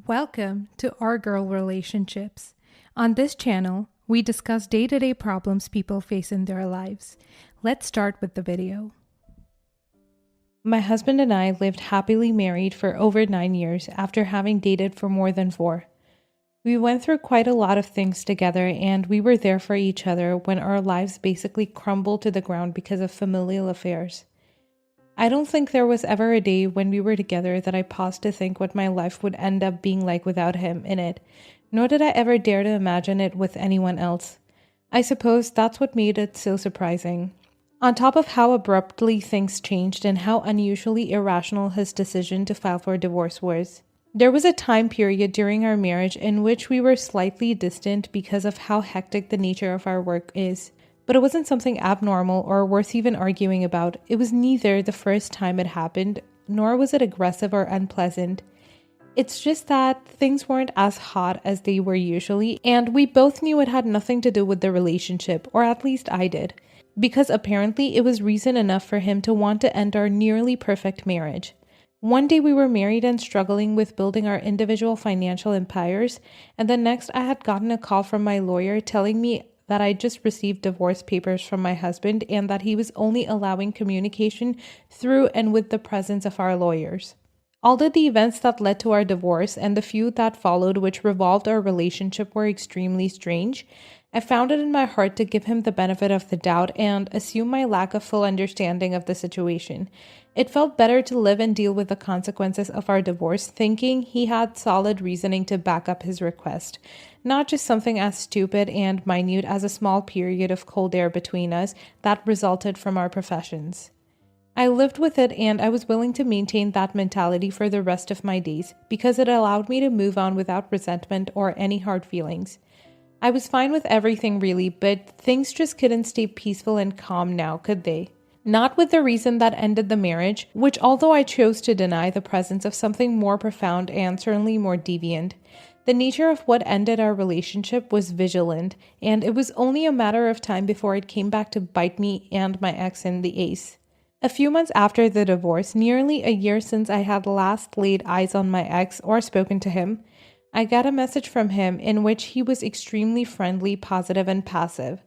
Welcome to Our Girl Relationships. On this channel, we discuss day-to-day problems people face in their lives. Let's start with the video. My husband and I lived happily married for over 9 years after having dated for more than 4. We went through quite a lot of things together, and we were there for each other when our lives basically crumbled to the ground because of familial affairs. I don't think there was ever a day when we were together that I paused to think what my life would end up being like without him in it, nor did I ever dare to imagine it with anyone else. I suppose that's what made it so surprising. On top of how abruptly things changed and how unusually irrational his decision to file for divorce was. There was a time period during our marriage in which we were slightly distant because of how hectic the nature of our work is. But it wasn't something abnormal or worth even arguing about. It was neither the first time it happened, nor was it aggressive or unpleasant. It's just that things weren't as hot as they were usually, and we both knew it had nothing to do with the relationship, or at least I did, because apparently it was reason enough for him to want to end our nearly perfect marriage. One day we were married and struggling with building our individual financial empires, and the next I had gotten a call from my lawyer telling me that I just received divorce papers from my husband and that he was only allowing communication through and with the presence of our lawyers. Although the events that led to our divorce and the few that followed which revolved our relationship were extremely strange, I found it in my heart to give him the benefit of the doubt and assume my lack of full understanding of the situation. It felt better to live and deal with the consequences of our divorce, thinking he had solid reasoning to back up his request, not just something as stupid and minute as a small period of cold air between us that resulted from our professions. I lived with it, and I was willing to maintain that mentality for the rest of my days because it allowed me to move on without resentment or any hard feelings. I was fine with everything really, but things just couldn't stay peaceful and calm now, could they? Not with the reason that ended the marriage, which although I chose to deny the presence of something more profound and certainly more deviant, the nature of what ended our relationship was vigilant, and it was only a matter of time before it came back to bite me and my ex in the ace. A few months after the divorce, nearly a year since I had last laid eyes on my ex or spoken to him, I got a message from him in which he was extremely friendly, positive, and passive.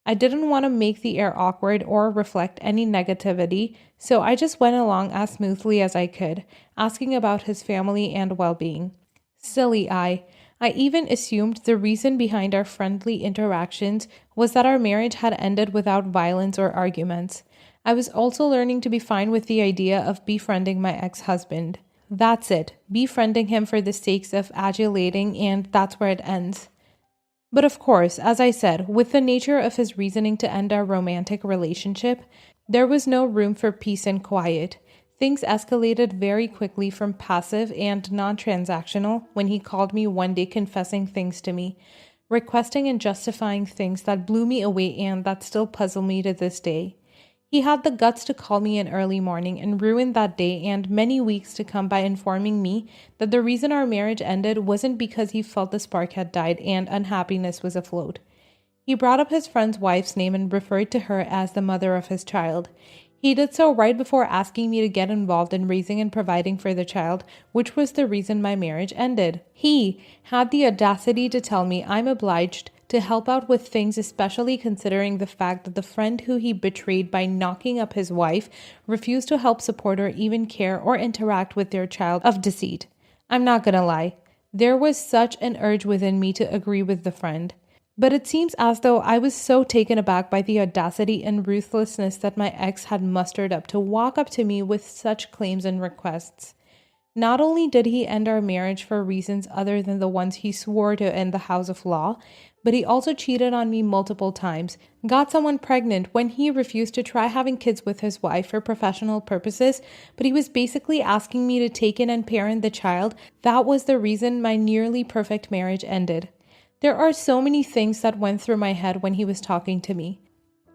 I didn't want to make the air awkward or reflect any negativity, so I just went along as smoothly as I could, asking about his family and well-being. Silly I even assumed the reason behind our friendly interactions was that our marriage had ended without violence or arguments. I was also learning to be fine with the idea of befriending my ex-husband. That's it, befriending him for the sakes of adulating, and that's where it ends. But of course, as I said, with the nature of his reasoning to end our romantic relationship, there was no room for peace and quiet. Things escalated very quickly from passive and non-transactional when he called me one day confessing things to me, requesting and justifying things that blew me away and that still puzzle me to this day. He had the guts to call me in early morning and ruin that day and many weeks to come by informing me that the reason our marriage ended wasn't because he felt the spark had died and unhappiness was afloat. He brought up his friend's wife's name and referred to her as the mother of his child. He did so right before asking me to get involved in raising and providing for the child, which was the reason my marriage ended. He had the audacity to tell me I'm obliged to help out with things, especially considering the fact that the friend who he betrayed by knocking up his wife refused to help support or even care or interact with their child of deceit. I'm not gonna lie, there was such an urge within me to agree with the friend. But it seems as though I was so taken aback by the audacity and ruthlessness that my ex had mustered up to walk up to me with such claims and requests. Not only did he end our marriage for reasons other than the ones he swore to in the house of law, but he also cheated on me multiple times, got someone pregnant when he refused to try having kids with his wife for professional purposes, but he was basically asking me to take in and parent the child. That was the reason my nearly perfect marriage ended. There are so many things that went through my head when he was talking to me.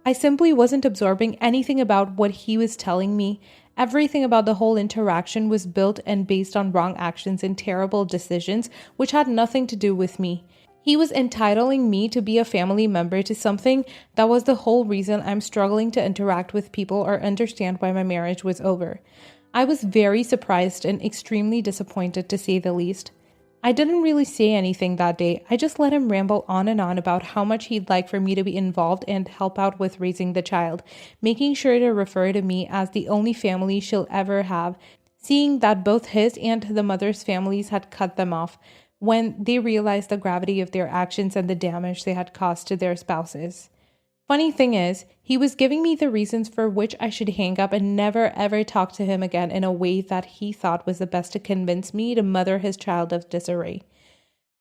I simply wasn't absorbing anything about what he was telling me. Everything about the whole interaction was built and based on wrong actions and terrible decisions, which had nothing to do with me. He was entitling me to be a family member to something that was the whole reason I'm struggling to interact with people or understand why my marriage was over. I was very surprised and extremely disappointed, to say the least. I didn't really say anything that day. I just let him ramble on and on about how much he'd like for me to be involved and help out with raising the child, making sure to refer to me as the only family she'll ever have, seeing that both his and the mother's families had cut them off when they realized the gravity of their actions and the damage they had caused to their spouses. Funny thing is, he was giving me the reasons for which I should hang up and never ever talk to him again in a way that he thought was the best to convince me to mother his child of disarray.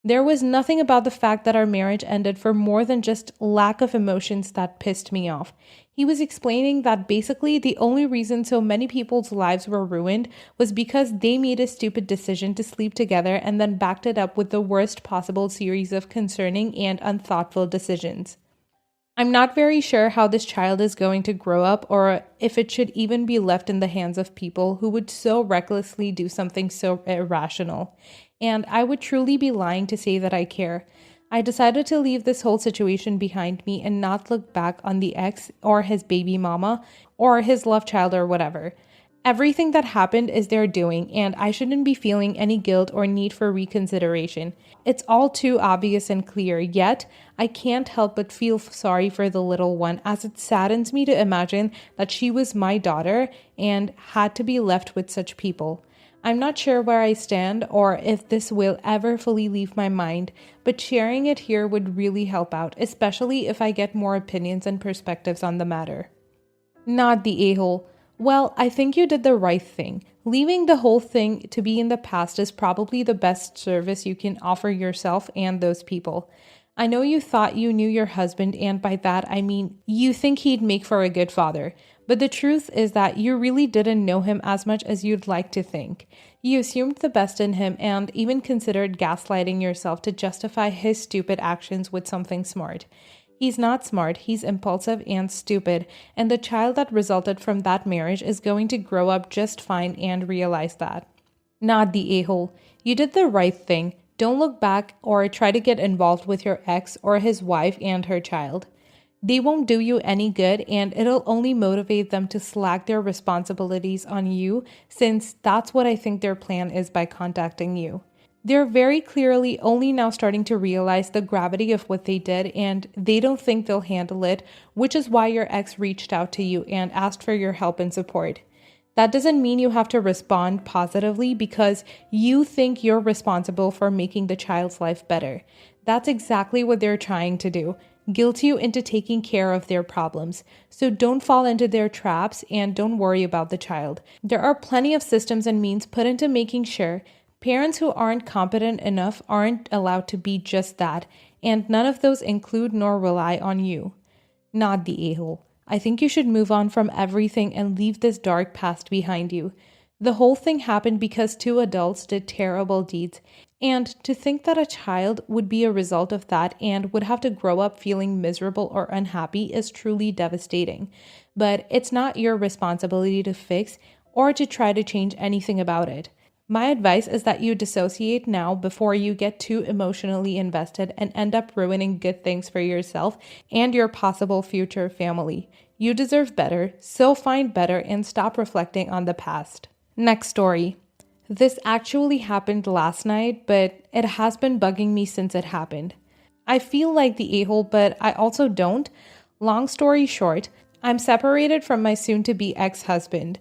There was nothing about the fact that our marriage ended for more than just lack of emotions that pissed me off. He was explaining that basically the only reason so many people's lives were ruined was because they made a stupid decision to sleep together and then backed it up with the worst possible series of concerning and unthoughtful decisions. I'm not very sure how this child is going to grow up or if it should even be left in the hands of people who would so recklessly do something so irrational. And I would truly be lying to say that I care. I decided to leave this whole situation behind me and not look back on the ex or his baby mama or his love child or whatever. Everything that happened is their doing, and I shouldn't be feeling any guilt or need for reconsideration. It's all too obvious and clear, yet I can't help but feel sorry for the little one, as it saddens me to imagine that she was my daughter and had to be left with such people. I'm not sure where I stand or if this will ever fully leave my mind, but sharing it here would really help out, especially if I get more opinions and perspectives on the matter. Not the a-hole. Well, I think you did the right thing. Leaving the whole thing to be in the past is probably the best service you can offer yourself and those people. I know you thought you knew your husband, and by that I mean you think he'd make for a good father. But the truth is that you really didn't know him as much as you'd like to think. You assumed the best in him and even considered gaslighting yourself to justify his stupid actions with something smart. He's not smart, he's impulsive and stupid, and the child that resulted from that marriage is going to grow up just fine and realize that. Not the a-hole. You did the right thing. Don't look back or try to get involved with your ex or his wife and her child. They won't do you any good, and it'll only motivate them to slack their responsibilities on you, since that's what I think their plan is by contacting you. They're very clearly only now starting to realize the gravity of what they did, and they don't think they'll handle it, which is why your ex reached out to you and asked for your help and support. That doesn't mean you have to respond positively because you think you're responsible for making the child's life better. That's exactly what they're trying to do, guilt you into taking care of their problems. So don't fall into their traps and don't worry about the child. There are plenty of systems and means put into making sure parents who aren't competent enough aren't allowed to be just that, and none of those include nor rely on you. Not the a-hole. I think you should move on from everything and leave this dark past behind you. The whole thing happened because two adults did terrible deeds, and to think that a child would be a result of that and would have to grow up feeling miserable or unhappy is truly devastating. But it's not your responsibility to fix or to try to change anything about it. My advice is that you dissociate now before you get too emotionally invested and end up ruining good things for yourself and your possible future family. You deserve better, so find better and stop reflecting on the past. Next story. This actually happened last night, but it has been bugging me since it happened. I feel like the a-hole, but I also don't. Long story short, I'm separated from my soon-to-be ex-husband.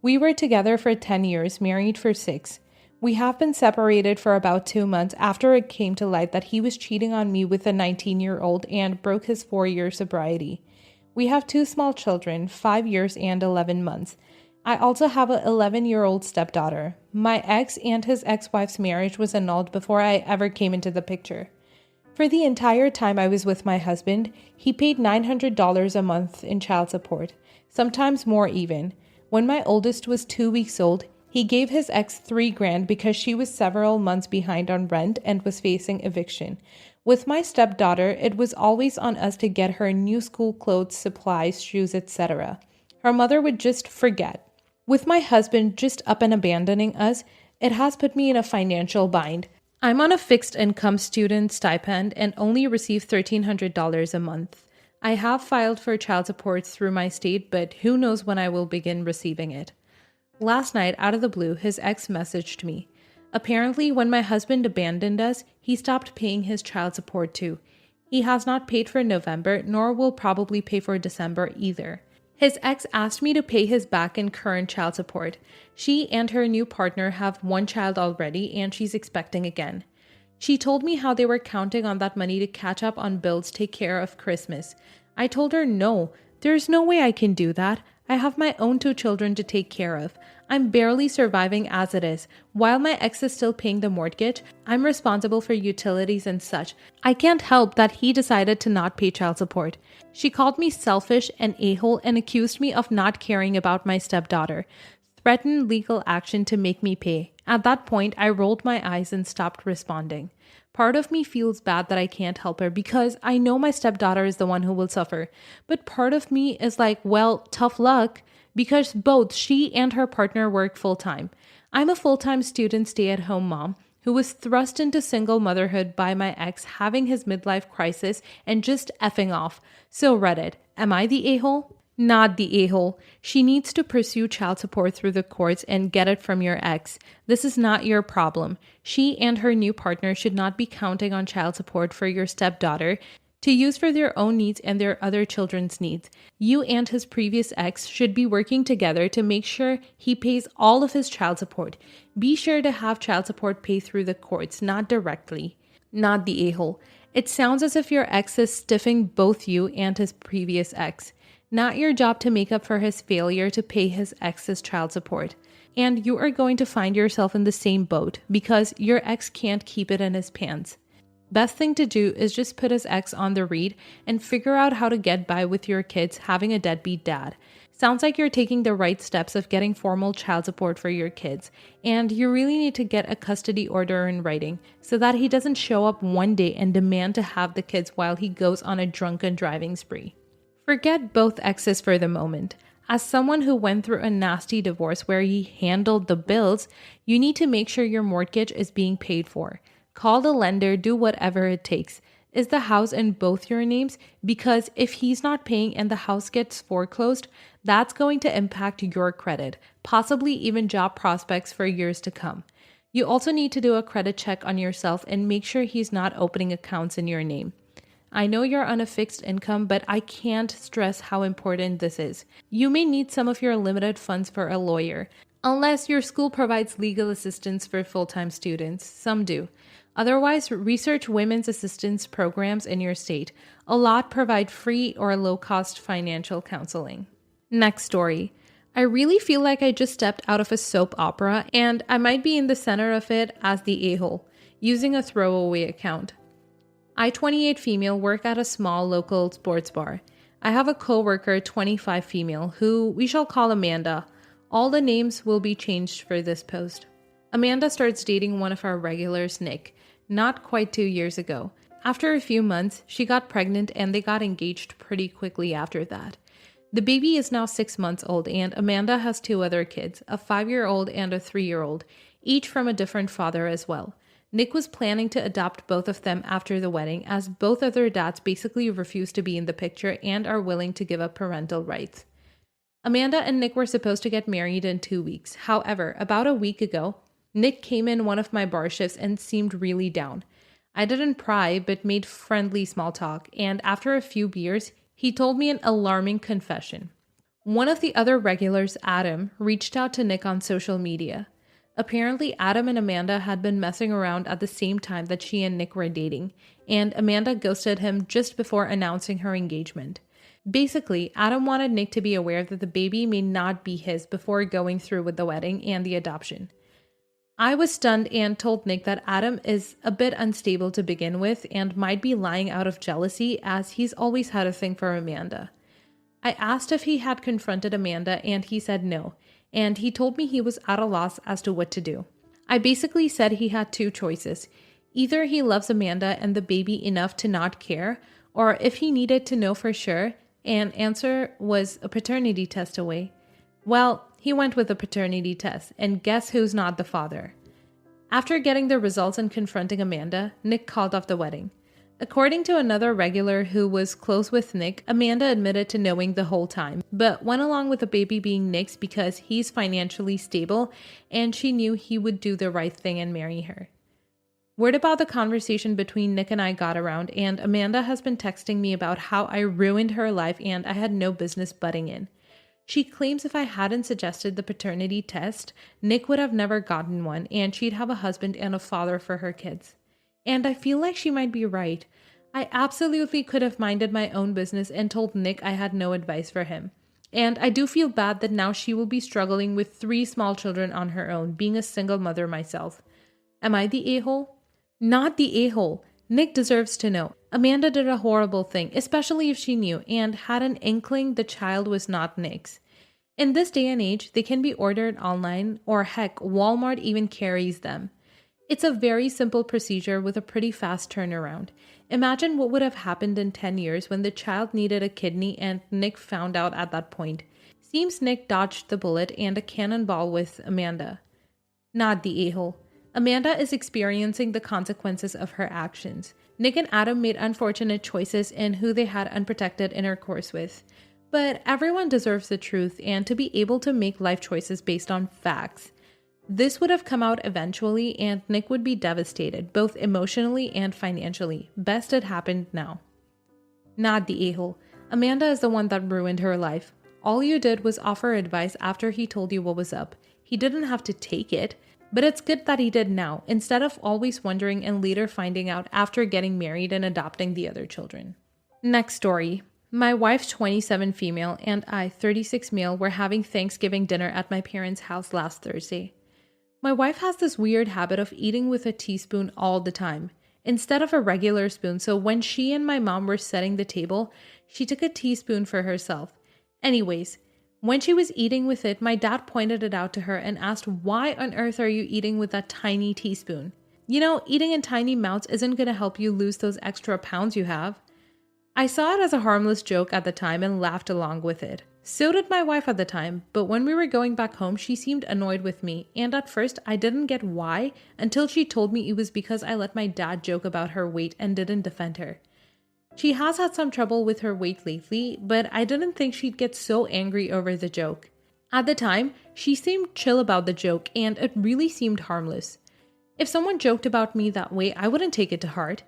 We were together for 10 years, married for 6. We have been separated for about 2 months after it came to light that he was cheating on me with a 19-year-old and broke his 4-year sobriety. We have 2 small children, 5 years and 11 months. I also have an 11-year-old stepdaughter. My ex and his ex-wife's marriage was annulled before I ever came into the picture. For the entire time I was with my husband, he paid $900 a month in child support, sometimes more even. When my oldest was 2 weeks old, he gave his ex $3,000 because she was several months behind on rent and was facing eviction. With my stepdaughter, it was always on us to get her new school clothes, supplies, shoes, etc. Her mother would just forget. With my husband just up and abandoning us, it has put me in a financial bind. I'm on a fixed income student stipend and only receive $1,300 a month. I have filed for child support through my state, but who knows when I will begin receiving it. Last night, out of the blue, his ex messaged me. Apparently, when my husband abandoned us, he stopped paying his child support too. He has not paid for November, nor will probably pay for December either. His ex asked me to pay his back in current child support. She and her new partner have one child already, and she's expecting again. She told me how they were counting on that money to catch up on bills, take care of Christmas. I told her no, there's no way I can do that. I have my own 2 children to take care of. I'm barely surviving as it is. While my ex is still paying the mortgage, I'm responsible for utilities and such. I can't help that he decided to not pay child support. She called me selfish and a-hole and accused me of not caring about my stepdaughter. Threatened legal action to make me pay. At that point, I rolled my eyes and stopped responding. Part of me feels bad that I can't help her because I know my stepdaughter is the one who will suffer. But part of me is like, well, tough luck, because both she and her partner work full-time. I'm a full-time student stay-at-home mom who was thrust into single motherhood by my ex having his midlife crisis and just effing off. So Reddit, am I the a-hole? Not the a-hole. She needs to pursue child support through the courts and get it from your ex. This is not your problem. She and her new partner should not be counting on child support for your stepdaughter to use for their own needs and their other children's needs. You and his previous ex should be working together to make sure he pays all of his child support. Be sure to have child support paid through the courts, not directly. Not the a-hole. It sounds as if your ex is stiffing both you and his previous ex. Not your job to make up for his failure to pay his ex's child support. And you are going to find yourself in the same boat because your ex can't keep it in his pants. Best thing to do is just put his ex on the read and figure out how to get by with your kids having a deadbeat dad. Sounds like you're taking the right steps of getting formal child support for your kids, and you really need to get a custody order in writing so that he doesn't show up one day and demand to have the kids while he goes on a drunken driving spree. Forget both exes for the moment. As someone who went through a nasty divorce where he handled the bills, you need to make sure your mortgage is being paid for. Call the lender, do whatever it takes. Is the house in both your names? Because if he's not paying and the house gets foreclosed, that's going to impact your credit, possibly even job prospects for years to come. You also need to do a credit check on yourself and make sure he's not opening accounts in your name. I know you're on a fixed income, but I can't stress how important this is. You may need some of your limited funds for a lawyer, unless your school provides legal assistance for full-time students. Some do. Otherwise, research women's assistance programs in your state. A lot provide free or low-cost financial counseling. Next story. I really feel like I just stepped out of a soap opera, and I might be in the center of it as the a-hole, using a throwaway account. I, 28 female, work at a small local sports bar. I have a co-worker, 25 female, who we shall call Amanda. All the names will be changed for this post. Amanda starts dating one of our regulars, Nick, not quite 2 years ago. After a few months, she got pregnant and they got engaged pretty quickly after that. The baby is now 6 months old and Amanda has 2 other kids, a 5-year-old and a 3-year-old, each from a different father as well. Nick was planning to adopt both of them after the wedding, as both of their dads basically refuse to be in the picture and are willing to give up parental rights. Amanda and Nick were supposed to get married in 2 weeks. However, about a week ago, Nick came in one of my bar shifts and seemed really down. I didn't pry, but made friendly small talk, and after a few beers, he told me an alarming confession. One of the other regulars, Adam, reached out to Nick on social media. Apparently, Adam and Amanda had been messing around at the same time that she and Nick were dating, and Amanda ghosted him just before announcing her engagement. Basically, Adam wanted Nick to be aware that the baby may not be his before going through with the wedding and the adoption. I was stunned and told Nick that Adam is a bit unstable to begin with and might be lying out of jealousy as he's always had a thing for Amanda. I asked if he had confronted Amanda and he said no, and he told me he was at a loss as to what to do. I basically said he had 2 choices. Either he loves Amanda and the baby enough to not care, or if he needed to know for sure, and answer was a paternity test away. Well, he went with a paternity test, and guess who's not the father? After getting the results and confronting Amanda, Nick called off the wedding. According to another regular who was close with Nick, Amanda admitted to knowing the whole time, but went along with the baby being Nick's because he's financially stable and she knew he would do the right thing and marry her. Word about the conversation between Nick and I got around, and Amanda has been texting me about how I ruined her life and I had no business butting in. She claims if I hadn't suggested the paternity test, Nick would have never gotten one and she'd have a husband and a father for her kids. And I feel like she might be right. I absolutely could have minded my own business and told Nick I had no advice for him. And I do feel bad that now she will be struggling with 3 small children on her own, being a single mother myself. Am I the a-hole? Not the a-hole. Nick deserves to know. Amanda did a horrible thing, especially if she knew and had an inkling the child was not Nick's. In this day and age, they can be ordered online, or heck, Walmart even carries them. It's a very simple procedure with a pretty fast turnaround. Imagine what would have happened in 10 years when the child needed a kidney and Nick found out at that point. Seems Nick dodged the bullet and a cannonball with Amanda. Not the a-hole. Amanda is experiencing the consequences of her actions. Nick and Adam made unfortunate choices in who they had unprotected intercourse with. But everyone deserves the truth and to be able to make life choices based on facts. This would have come out eventually and Nick would be devastated, both emotionally and financially. Best it happened now. Not the a-hole. Amanda is the one that ruined her life. All you did was offer advice after he told you what was up. He didn't have to take it. But it's good that he did now, instead of always wondering and later finding out after getting married and adopting the other children. Next story. My wife, 27 female, and I, 36 male, were having Thanksgiving dinner at my parents' house last Thursday. My wife has this weird habit of eating with a teaspoon all the time, instead of a regular spoon, so when she and my mom were setting the table, she took a teaspoon for herself. Anyways, when she was eating with it, my dad pointed it out to her and asked, "Why on earth are you eating with that tiny teaspoon? You know, eating in tiny amounts isn't going to help you lose those extra pounds you have." I saw it as a harmless joke at the time and laughed along with it. So did my wife at the time, but when we were going back home, she seemed annoyed with me, and at first I didn't get why until she told me it was because I let my dad joke about her weight and didn't defend her. She has had some trouble with her weight lately, but I didn't think she'd get so angry over the joke. At the time, she seemed chill about the joke and it really seemed harmless. If someone joked about me that way, I wouldn't take it to heart.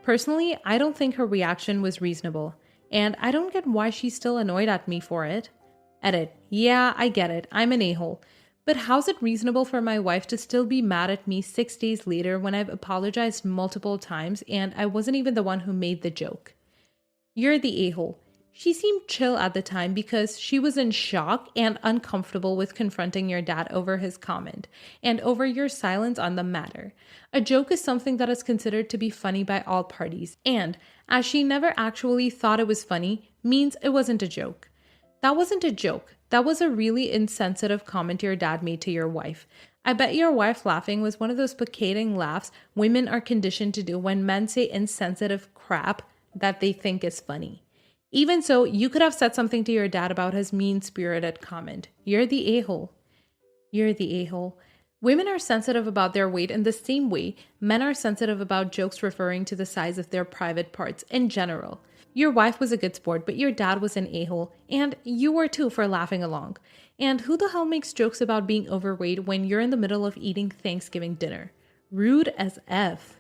Personally, I don't think her reaction was reasonable, and I don't get why she's still annoyed at me for it. Edit. Yeah, I get it. I'm an a-hole. But how's it reasonable for my wife to still be mad at me 6 days later when I've apologized multiple times and I wasn't even the one who made the joke? You're the a-hole. She seemed chill at the time because she was in shock and uncomfortable with confronting your dad over his comment and over your silence on the matter. A joke is something that is considered to be funny by all parties, and as she never actually thought it was funny, means it wasn't a joke. That wasn't a joke. That was a really insensitive comment your dad made to your wife. I bet your wife laughing was one of those placating laughs women are conditioned to do when men say insensitive crap that they think is funny. Even so, you could have said something to your dad about his mean-spirited comment. You're the a-hole. You're the a-hole. Women are sensitive about their weight in the same way men are sensitive about jokes referring to the size of their private parts in general. Your wife was a good sport, but your dad was an a-hole, and you were too for laughing along. And who the hell makes jokes about being overweight when you're in the middle of eating Thanksgiving dinner? Rude as F.